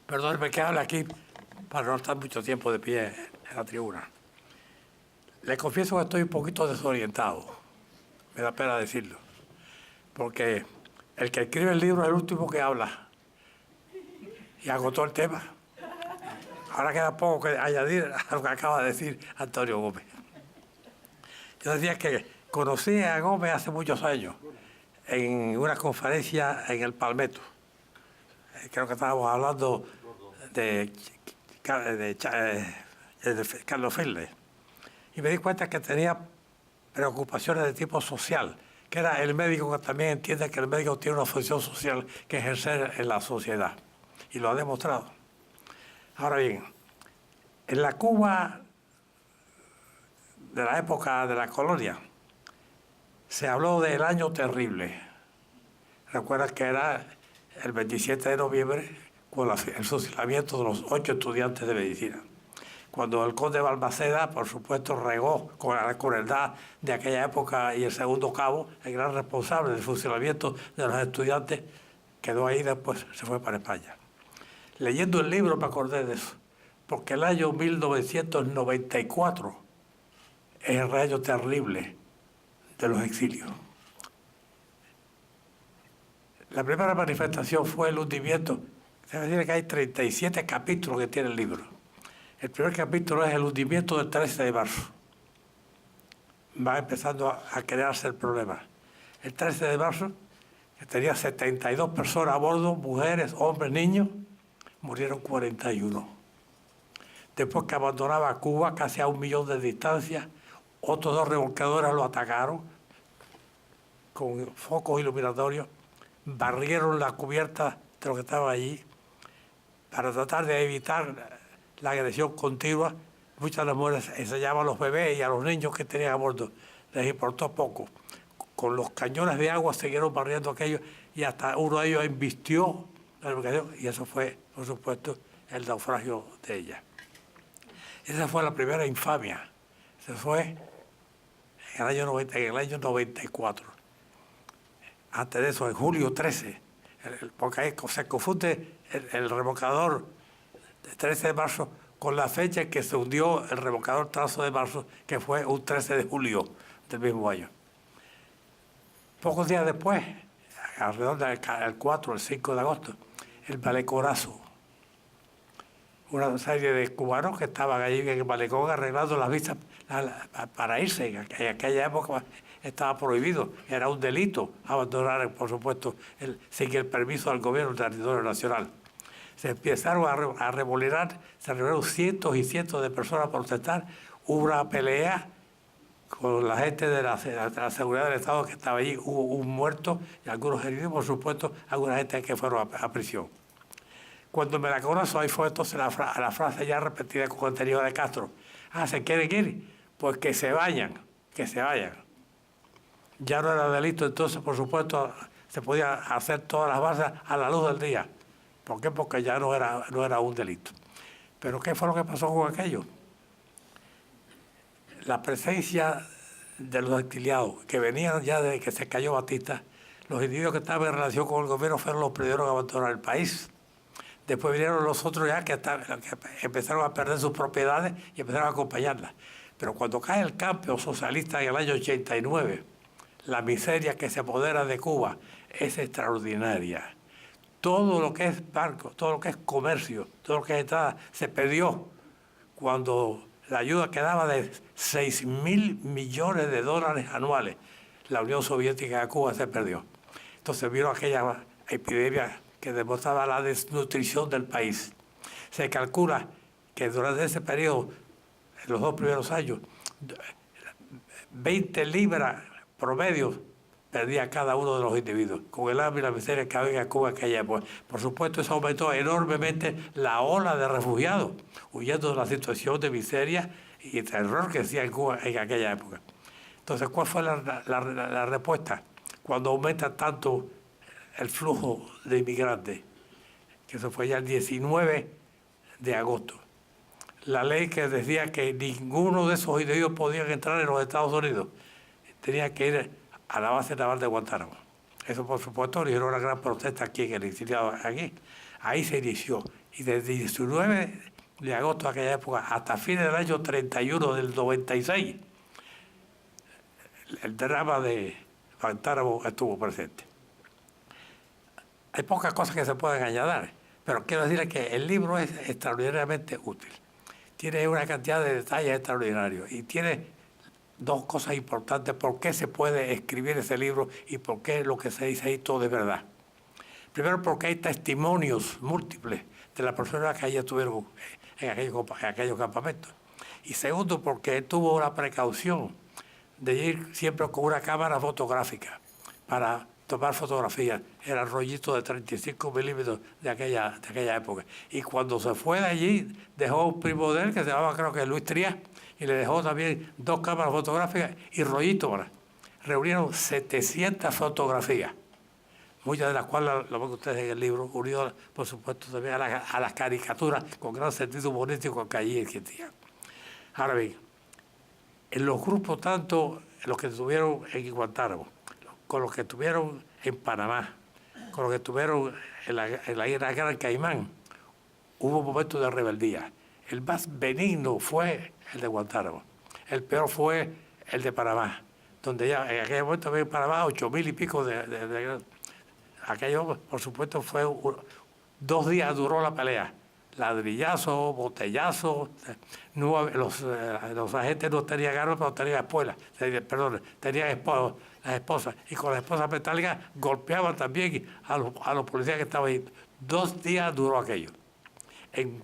Perdóneme que hable aquí para no estar mucho tiempo de pie en la tribuna. Le confieso que estoy un poquito desorientado. Me da pena decirlo. Porque el que escribe el libro es el último que habla. Y agotó el tema. Ahora queda poco que añadir a lo que acaba de decir Antonio Gómez. Yo decía que conocí a Gómez hace muchos años en una conferencia en el Palmetto. Creo que estábamos hablando de Carlos Ferle. Y me di cuenta que tenía preocupaciones de tipo social, que era el médico que también entiende que el médico tiene una función social que ejercer en la sociedad. Y lo ha demostrado. Ahora bien, en la Cuba de la época de la colonia, se habló del año terrible. Recuerda que era el 27 de noviembre con el fusilamiento de los 8 estudiantes de medicina. Cuando el conde Balmaceda, por supuesto, regó con la crueldad de aquella época y el segundo cabo, el gran responsable del fusilamiento de los estudiantes, quedó ahí, después se fue para España. Leyendo el libro me acordé de eso, porque el año 1994 es el año terrible de los exilios. La primera manifestación fue el hundimiento. Se decir que hay 37 capítulos que tiene el libro. El primer capítulo es el hundimiento del 13 de marzo. Va empezando a crearse el problema. El 13 de marzo, que tenía 72 personas a bordo, mujeres, hombres, niños, murieron 41. Después que abandonaba Cuba, casi a 1 millón de distancia, otros 2 remolcadores lo atacaron con focos iluminatorios, barrieron la cubierta de lo que estaba allí para tratar de evitar la agresión continua. Muchas de las mujeres enseñaban a los bebés y a los niños que tenían a bordo. Les importó poco. Con los cañones de agua siguieron barriendo aquello y hasta uno de ellos embistió la embarcación y eso fue, por supuesto, el naufragio de ella. Esa fue la primera infamia. Se fue en el año 94. Antes de eso, en julio 13, porque ahí se confunde el remolcador del 13 de marzo con la fecha en que se hundió el remolcador Trazo de Marzo, que fue un 13 de julio del mismo año. Pocos días después, alrededor del 4 o el 5 de agosto, el Maleconazo. Una serie de cubanos que estaban allí en el malecón arreglando las vistas para irse. En aquella época estaba prohibido, era un delito abandonar, por supuesto, sin el permiso del gobierno del territorio nacional. Se empezaron a remolinar, se reunieron cientos y cientos de personas a protestar. Hubo una pelea con la gente de la seguridad del Estado que estaba allí. Hubo un muerto y algunos heridos, por supuesto, alguna gente que fueron a prisión. Cuando me la conozco, ahí fue entonces la frase ya repetida con contenido de Castro. ¿Se quieren ir? Pues que se vayan, que se vayan. Ya no era delito, entonces, por supuesto, se podía hacer todas las bases a la luz del día. ¿Por qué? Porque ya no era un delito. Pero ¿qué fue lo que pasó con aquello? La presencia de los exiliados, que venían ya desde que se cayó Batista, los individuos que estaban en relación con el gobierno fueron los primeros a abandonar el país. Después vinieron los otros ya que empezaron a perder sus propiedades y empezaron a acompañarlas. Pero cuando cae el cambio socialista en el año 89, la miseria que se apodera de Cuba es extraordinaria. Todo lo que es barco, todo lo que es comercio, todo lo que es entrada, se perdió cuando la ayuda quedaba de 6.000 millones de dólares anuales. La Unión Soviética de Cuba se perdió. Entonces vino aquella epidemia que demostraba la desnutrición del país. Se calcula que durante ese periodo, en los 2 primeros años, 20 libras promedio perdía cada uno de los individuos, con el hambre y la miseria que había en Cuba en aquella época. Por supuesto, eso aumentó enormemente la ola de refugiados, huyendo de la situación de miseria y terror que hacía en Cuba en aquella época. Entonces, ¿cuál fue la respuesta? Cuando aumenta tanto el flujo de inmigrantes, que eso fue ya el 19 de agosto. La ley que decía que ninguno de esos individuos podían entrar en los Estados Unidos, tenía que ir a la base naval de Guantánamo. Eso, por supuesto, originó una gran protesta aquí en el exiliado aquí. Ahí se inició. Y desde 19 de agosto de aquella época hasta fines del año 31 del 96, el drama de Guantánamo estuvo presente. Hay pocas cosas que se pueden añadir, pero quiero decirles que el libro es extraordinariamente útil. Tiene una cantidad de detalles extraordinarios y tiene dos cosas importantes: por qué se puede escribir ese libro y por qué lo que se dice ahí todo es verdad. Primero, porque hay testimonios múltiples de las personas que allí estuvieron en aquellos campamentos. Y segundo, porque él tuvo la precaución de ir siempre con una cámara fotográfica para tomar fotografías. Era el rollito de 35 milímetros de aquella época. Y cuando se fue de allí, dejó un primo de él, que se llamaba, creo que Luis Trías, y le dejó también 2 cámaras fotográficas y rollitos. Reunieron 700 fotografías, muchas de las cuales lo ven ustedes en el libro, unido, por supuesto, también a las caricaturas con gran sentido humorístico que allí existían. Ahora bien, en los grupos, tanto los que estuvieron en Guantánamo, con los que estuvieron en Panamá, con los que estuvieron en la Gran Caimán, hubo momentos de rebeldía. El más benigno fue el de Guantánamo. El peor fue el de Panamá, donde ya en aquel momento había en Panamá 8.000 y pico de aquello, por supuesto, fue 2 días duró la pelea. Ladrillazo, botellazo, los agentes no tenían armas, pero tenían espuelas, tenían las esposas, y con las esposas metálicas golpeaban también a los policías que estaban ahí. 2 días duró aquello. En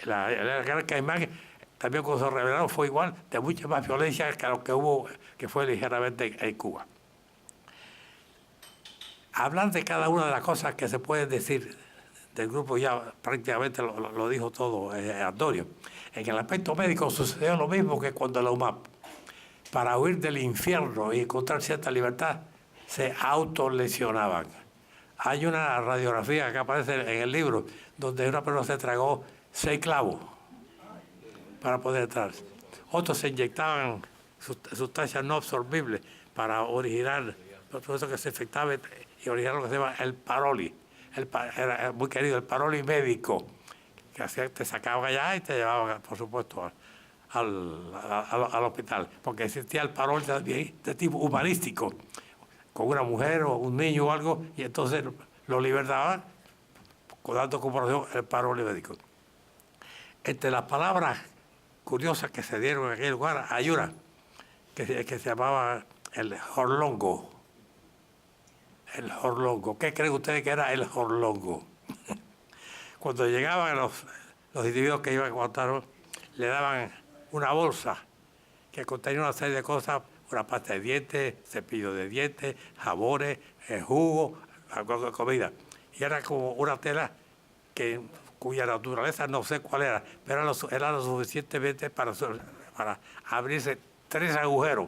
la Gran Caimán, también cuando se rebelaron, fue igual, de mucha más violencia que lo que hubo, que fue ligeramente en Cuba. Hablar de cada una de las cosas que se pueden decir del grupo ya prácticamente lo dijo todo Antonio. En el aspecto médico sucedió lo mismo que cuando la UMAP, para huir del infierno y encontrar cierta libertad, se autolesionaban. Hay una radiografía que aparece en el libro donde una persona se tragó 6 clavos para poder entrar. Otros se inyectaban sustancias no absorbibles para originar, por eso que se infectaba y originar lo que se llama el paroli. Era muy querido, el paroli médico, que te sacaban allá y te llevaban, por supuesto, al hospital, porque existía el paroli de tipo humanístico, con una mujer o un niño o algo, y entonces lo libertaban, dando comparación el paroli médico. Entre las palabras curiosas que se dieron en aquel lugar, hay una que se llamaba el jorlongo. El jorlongo. ¿Qué creen ustedes que era el jorlongo? Cuando llegaban los individuos que iban a Guantánamo, le daban una bolsa que contenía una serie de cosas, una pasta de dientes, cepillo de dientes, jabones, jugo, comida. Y era como una tela cuya naturaleza no sé cuál era, pero era lo suficientemente para abrirse 3 agujeros.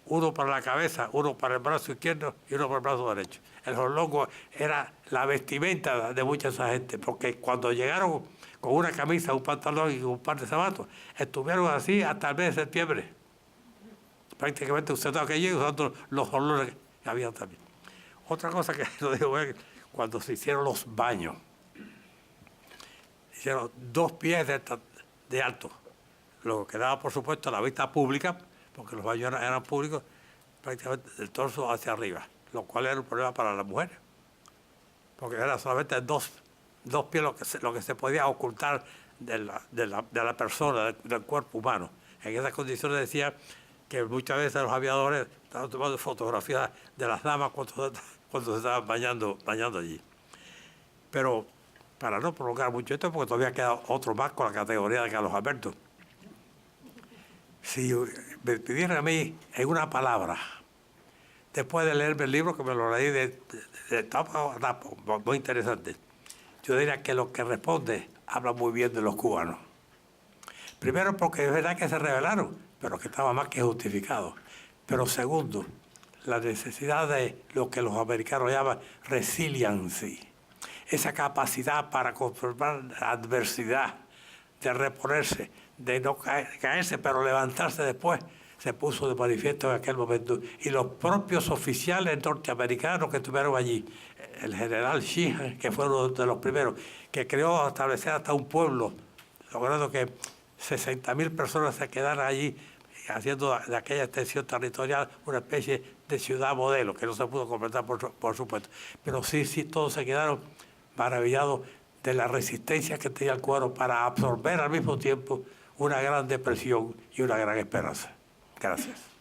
Uno para la cabeza, uno para el brazo izquierdo y uno para el brazo derecho. El jorlongo era la vestimenta de mucha esa gente, porque cuando llegaron con una camisa, un pantalón y un par de zapatos, estuvieron así hasta el mes de septiembre. Prácticamente usando aquello y usando los jorlones que había también. Otra cosa que lo digo es cuando se hicieron los baños. Hicieron 2 pies de alto, lo que daba, por supuesto, a la vista pública, porque los baños eran públicos, prácticamente del torso hacia arriba, lo cual era un problema para las mujeres, porque era solamente 2 pies lo que se podía ocultar de la persona, del cuerpo humano. En esas condiciones decía que muchas veces los aviadores estaban tomando fotografías de las damas cuando se estaban bañando allí. Pero para no prolongar mucho esto, porque todavía queda otro más con la categoría de Carlos Alberto. Si me pidieran a mí en una palabra, después de leerme el libro, que me lo leí de tapa a tapa, muy interesante, yo diría que lo que responde habla muy bien de los cubanos. Primero, porque es verdad que se rebelaron, pero que estaba más que justificado. Pero segundo, la necesidad de lo que los americanos llaman resiliency, esa capacidad para conformar la adversidad, de reponerse, de no caerse, pero levantarse después, se puso de manifiesto en aquel momento. Y los propios oficiales norteamericanos que estuvieron allí, el general Sheehan, que fue uno de los primeros, que creó establecer hasta un pueblo, logrando que 60.000 personas se quedaran allí, haciendo de aquella extensión territorial una especie de ciudad modelo, que no se pudo completar, por supuesto. Pero sí, todos se quedaron maravillados de la resistencia que tenía el cuero para absorber al mismo tiempo una gran depresión y una gran esperanza. Gracias.